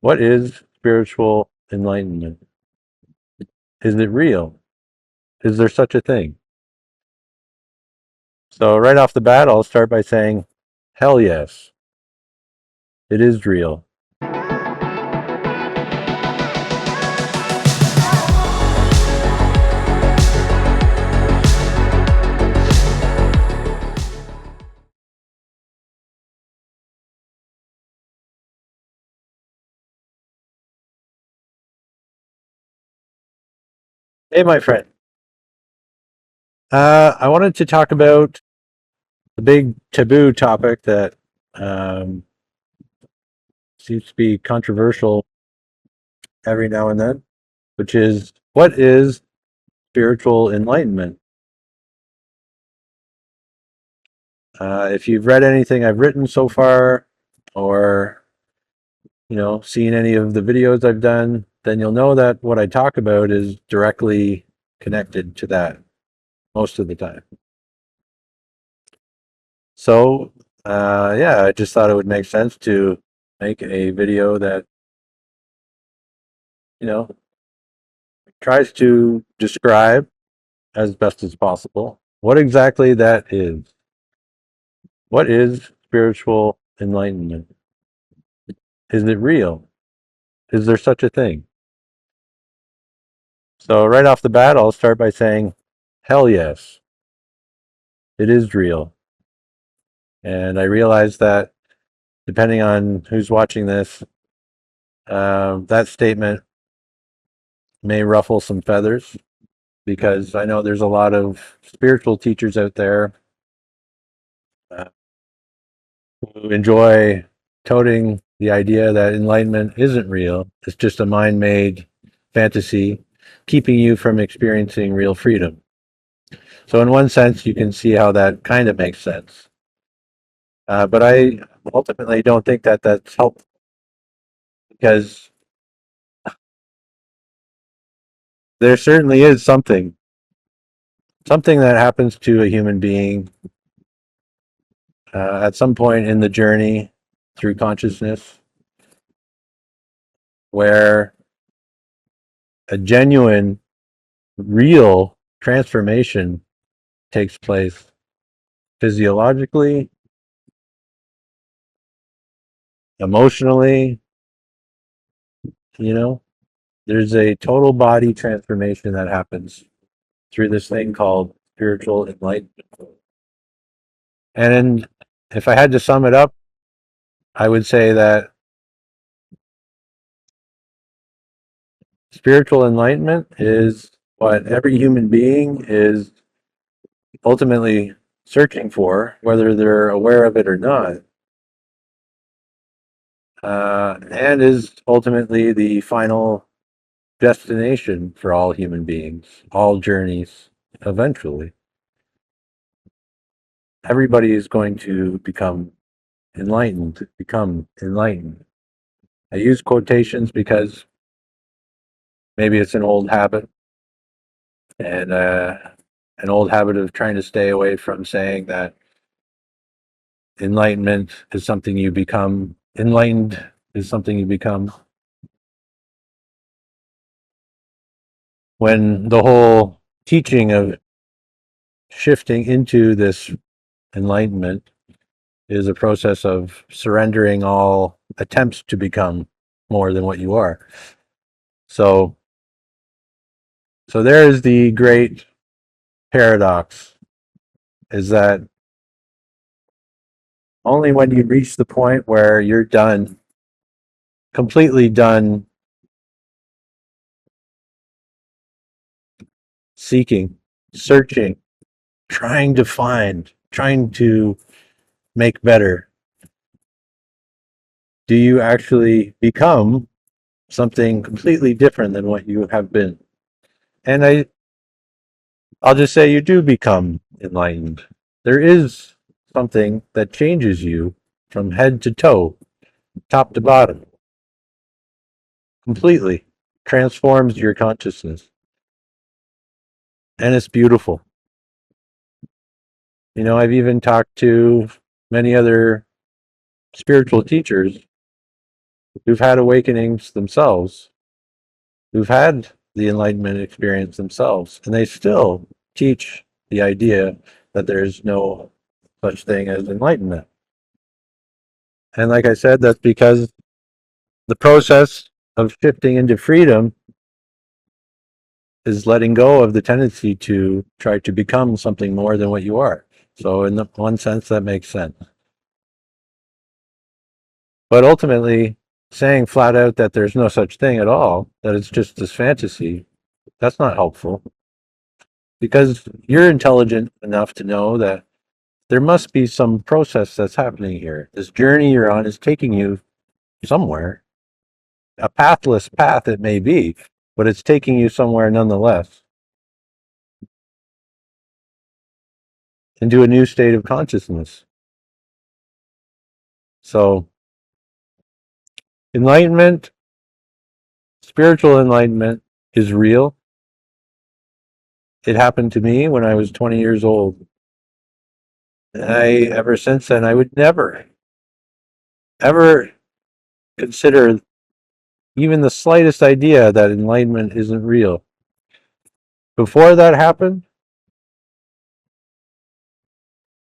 What is spiritual enlightenment? Is it real? Is there such a thing? So, right off the bat, I'll start by saying, hell yes, it is real. Hey, my friend. I wanted to talk about the big taboo topic that um, seems to be controversial every now and then, which is what is spiritual enlightenment? If you've read anything I've written so far, or seen any of the videos I've done, then you'll know that what I talk about is directly connected to that most of the time. So, yeah, I just thought it would make sense to make a video that, you know, tries to describe as best as possible what exactly that is. What is spiritual enlightenment? Is it real? Is there such a thing? So, right off the bat, I'll start by saying, hell yes, it is real. And I realize that depending on who's watching this, that statement may ruffle some feathers because I know there's a lot of spiritual teachers out there uh, who enjoy toting the idea that enlightenment isn't real. It's just a mind made fantasy keeping you from experiencing real freedom. So, in one sense, you can see how that kind of makes sense. But I ultimately don't think that that's helpful because there certainly is something that happens to a human being at some point in the journey through consciousness where a genuine, real transformation takes place physiologically, emotionally, you know, there's a total body transformation that happens through this thing called spiritual enlightenment. And if I had to sum it up, I would say that spiritual enlightenment is what every human being is ultimately searching for, whether they're aware of it or not, and is ultimately the final destination for all human beings, all journeys eventually. Everybody is going to become enlightened. I use quotations because maybe it's an old habit and an old habit of trying to stay away from saying that enlightenment is something you become, enlightened is something you become. When the whole teaching of shifting into this enlightenment is a process of surrendering all attempts to become more than what you are. So, so there is the great paradox is that only when you reach the point where you're done, completely done seeking, searching, trying to make better, do you actually become something completely different than what you have been. And I'll just say you do become enlightened. There is something that changes you from head to toe, top to bottom, completely transforms your consciousness. And it's beautiful. I've even talked to many other spiritual teachers who've had awakenings themselves, who've had the enlightenment experience themselves, and they still teach the idea that there's no such thing as enlightenment. And like I said, that's because the process of shifting into freedom is letting go of the tendency to try to become something more than what you are. So in the one sense, that makes sense. But ultimately, saying flat out that there's no such thing at all, that it's just this fantasy, that's not helpful. Because you're intelligent enough to know that there must be some process that's happening here. This journey you're on is taking you somewhere. A pathless path it may be, but it's taking you somewhere nonetheless, into a new state of consciousness. So, enlightenment, spiritual enlightenment, is real. It happened to me when I was 20 years old. Ever since then, I would never, ever consider even the slightest idea that enlightenment isn't real. Before that happened,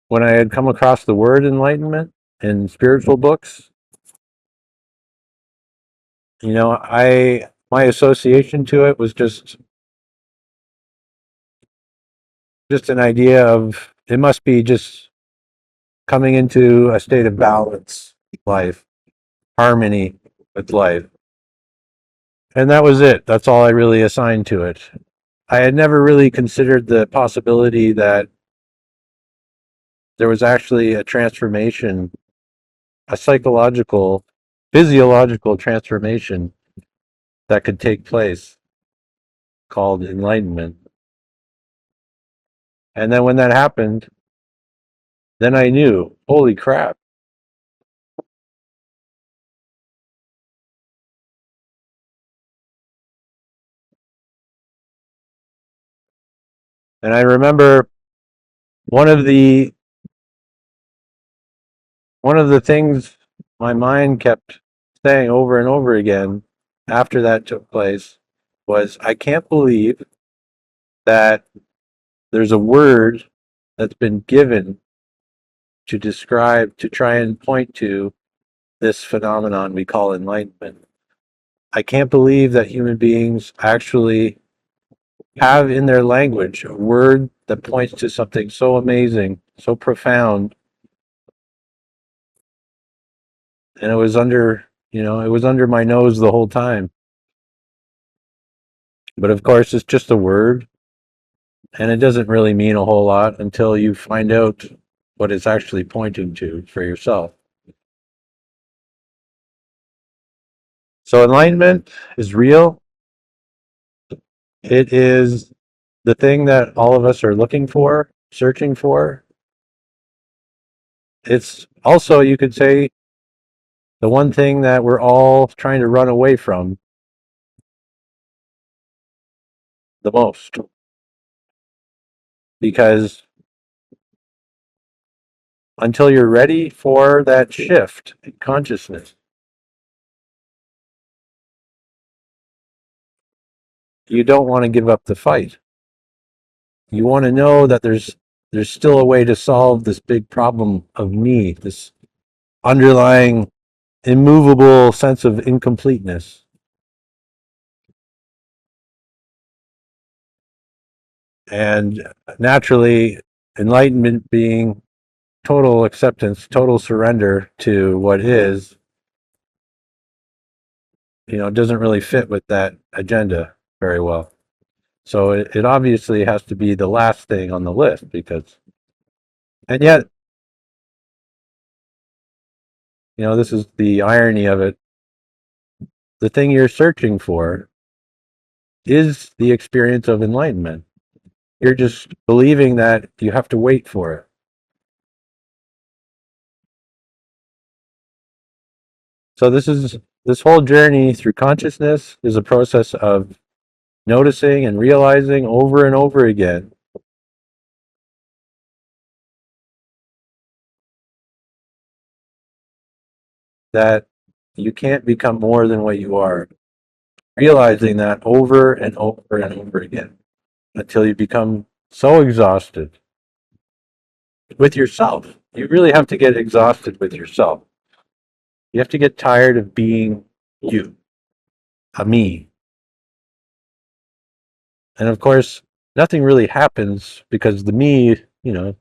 when I had come across the word enlightenment in spiritual books, my association to it was just an idea of it must be just coming into a state of balance, life, harmony with life. And that was it. That's all I really assigned to it. I had never really considered the possibility that there was actually a transformation, a psychological, physiological transformation that could take place called enlightenment. And then when that happened, then I knew, holy crap. And I remember one of the one of the things my mind kept saying over and over again after that took place was, I can't believe that there's a word that's been given to describe, to try and point to this phenomenon we call enlightenment. I can't believe that human beings actually have in their language a word that points to something so amazing, so profound. And it was under my nose the whole time. But of course, it's just a word, and it doesn't really mean a whole lot until you find out what it's actually pointing to for yourself. So enlightenment is real. It is the thing that all of us are looking for, searching for. It's also, you could say, the one thing that we're all trying to run away from the most. Because until you're ready for that shift in consciousness, you don't want to give up the fight. You want to know that there's still a way to solve this big problem of me, this underlying immovable sense of incompleteness. And naturally, enlightenment being total acceptance, total surrender to what is, doesn't really fit with that agenda very well. So it obviously has to be the last thing on the list because, and yet, this is the irony of it. The thing you're searching for is the experience of enlightenment. You're just believing that you have to wait for it. So this whole journey through consciousness is a process of noticing and realizing over and over again that You can't become more than what you are. Realizing that over and over and over again until you become so exhausted with yourself. You really have to get exhausted with yourself. You have to get tired of being you, a me. And of course, nothing really happens because the me, the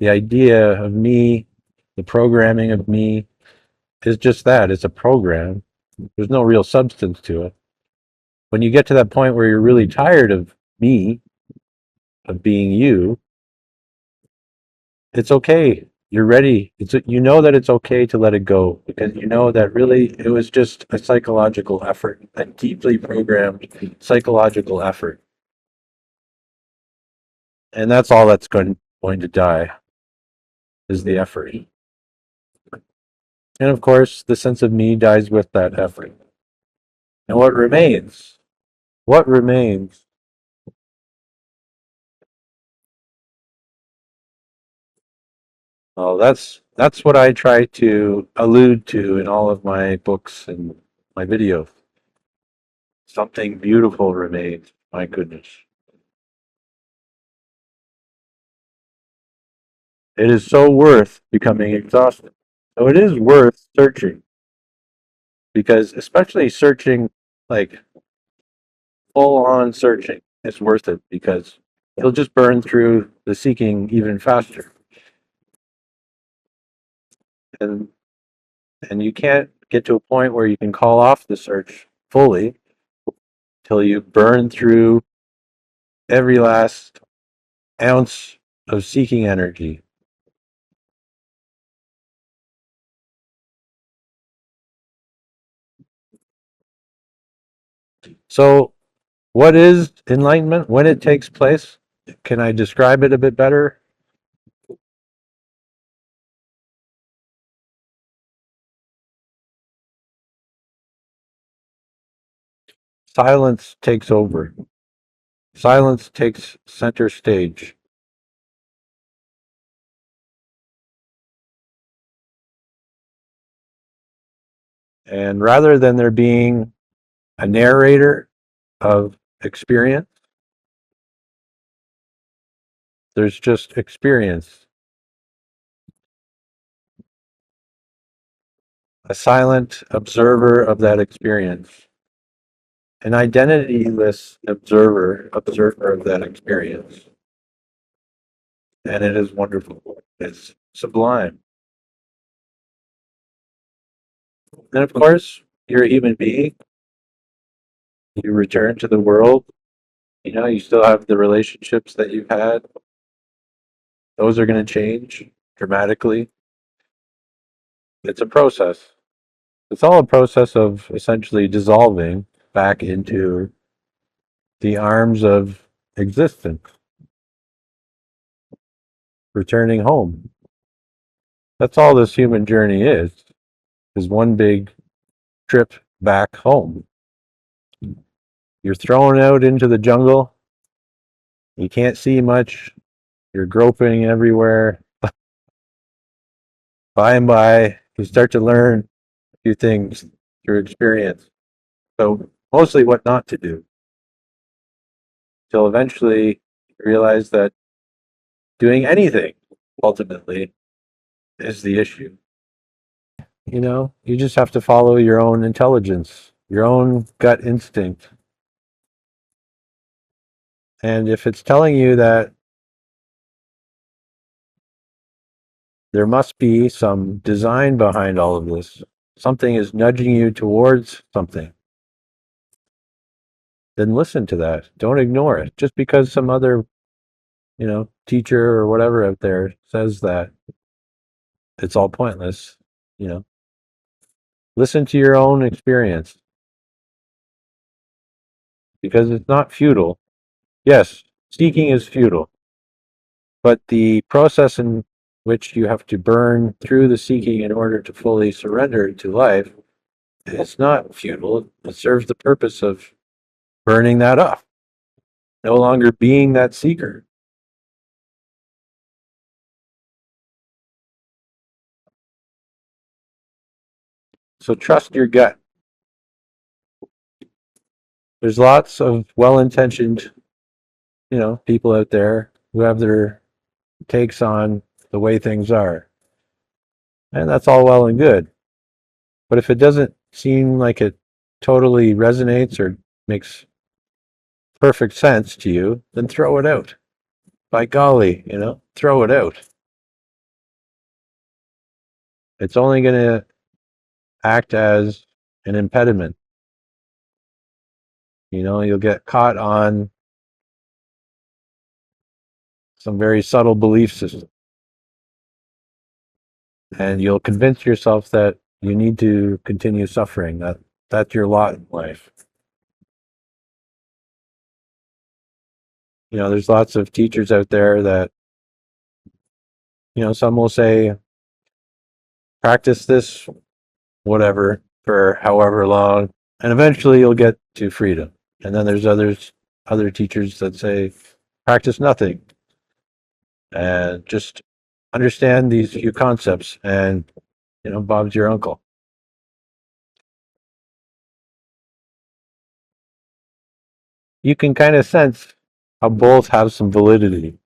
idea of me, the programming of me is just that. It's a program. There's no real substance to it. When you get to that point where you're really tired of me, of being you, it's okay. You're ready. You know that it's okay to let it go because you know that really it was just a psychological effort, a deeply programmed psychological effort. And that's all that's going to die is the effort. And of course, the sense of me dies with that effort. And what remains? What remains? Oh, that's what I try to allude to in all of my books and my videos. Something beautiful remains. My goodness. It is so worth becoming exhausted. So it is worth searching because especially searching like full on searching is worth it because you'll just burn through the seeking even faster. And and you can't get to a point where you can call off the search fully till you burn through every last ounce of seeking energy. So, what is enlightenment? When it takes place? Can I describe it a bit better? Silence takes over. Silence takes center stage. And rather than there being a narrator of experience, there's just experience. A silent observer of that experience. An identityless observer of that experience. And it is wonderful. It's sublime. And of course, you're a human being. You return to the world. You still have the relationships that you've had. Those are going to change dramatically. It's a process. It's all a process of essentially dissolving back into the arms of existence, returning home. That's all this human journey is one big trip back home. You're thrown out into the jungle. You can't see much. You're groping everywhere. By and by, you start to learn a few things through experience. So, mostly what not to do. Till eventually you realize that doing anything ultimately is the issue. You just have to follow your own intelligence, your own gut instinct. And if it's telling you that there must be some design behind all of this, something is nudging you towards something, then listen to that. Don't ignore it. Just because some other, teacher or whatever out there says that, it's all pointless. You know, listen to your own experience because it's not futile. Yes, seeking is futile, but the process in which you have to burn through the seeking in order to fully surrender to life, it's not futile. It serves the purpose of burning that off, no longer being that seeker. So trust your gut. There's lots of well-intentioned, people out there who have their takes on the way things are. And that's all well and good. But if it doesn't seem like it totally resonates or makes perfect sense to you, then throw it out. By golly, throw it out. It's only going to act as an impediment. You'll get caught on some very subtle belief system. And you'll convince yourself that you need to continue suffering, that's your lot in life. There's lots of teachers out there that, some will say, practice this, whatever, for however long, and eventually you'll get to freedom. And then there's other teachers that say, practice nothing, and just understand these few concepts, and, Bob's your uncle. You can kind of sense how both have some validity.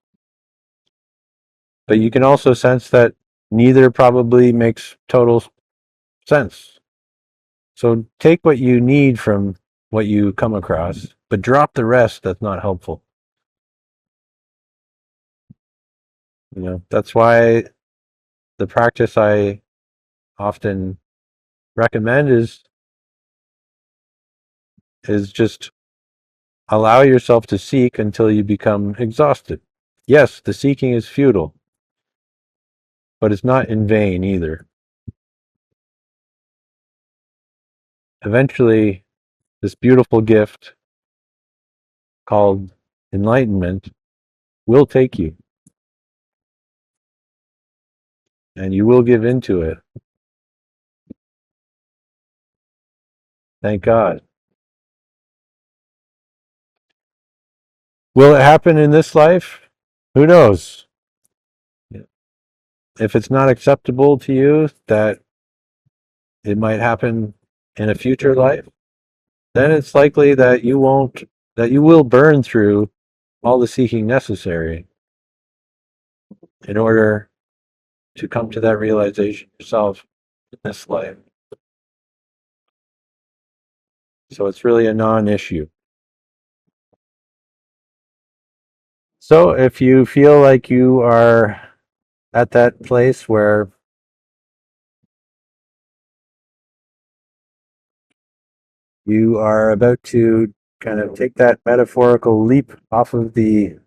But you can also sense that neither probably makes total sense. So take what you need from what you come across, but drop the rest that's not helpful. That's why the practice I often recommend is just allow yourself to seek until you become exhausted. Yes, the seeking is futile, but it's not in vain either. Eventually, this beautiful gift called enlightenment will take you, and you will give into it. Thank God. Will it happen in this life? Who knows? If it's not acceptable to you that it might happen in a future life, then it's likely that you will burn through all the seeking necessary in order to come to that realization yourself in this life. So it's really a non-issue. So if you feel like you are at that place where you are about to kind of take that metaphorical leap off of the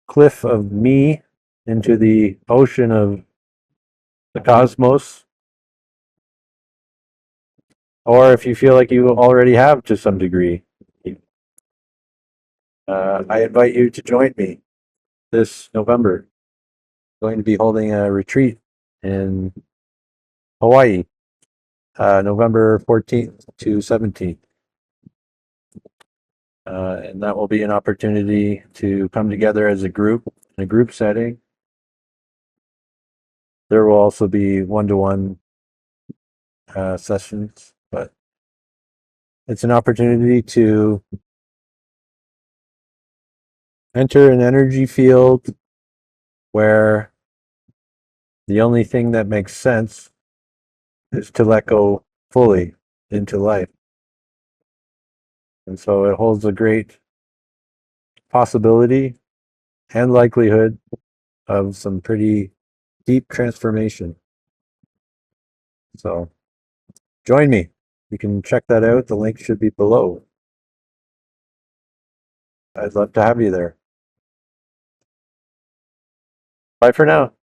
cliff of me into the ocean of the cosmos, or if you feel like you already have to some degree, I invite you to join me this November. I'm going to be holding a retreat in Hawaii, November 14th to 17th. And that will be an opportunity to come together as a group in a group setting. There will also be one-to-one sessions, but it's an opportunity to enter an energy field where the only thing that makes sense is to let go fully into life. And so it holds a great possibility and likelihood of some pretty deep transformation. So join me. You can check that out. The link should be below. I'd love to have you there. Bye for now.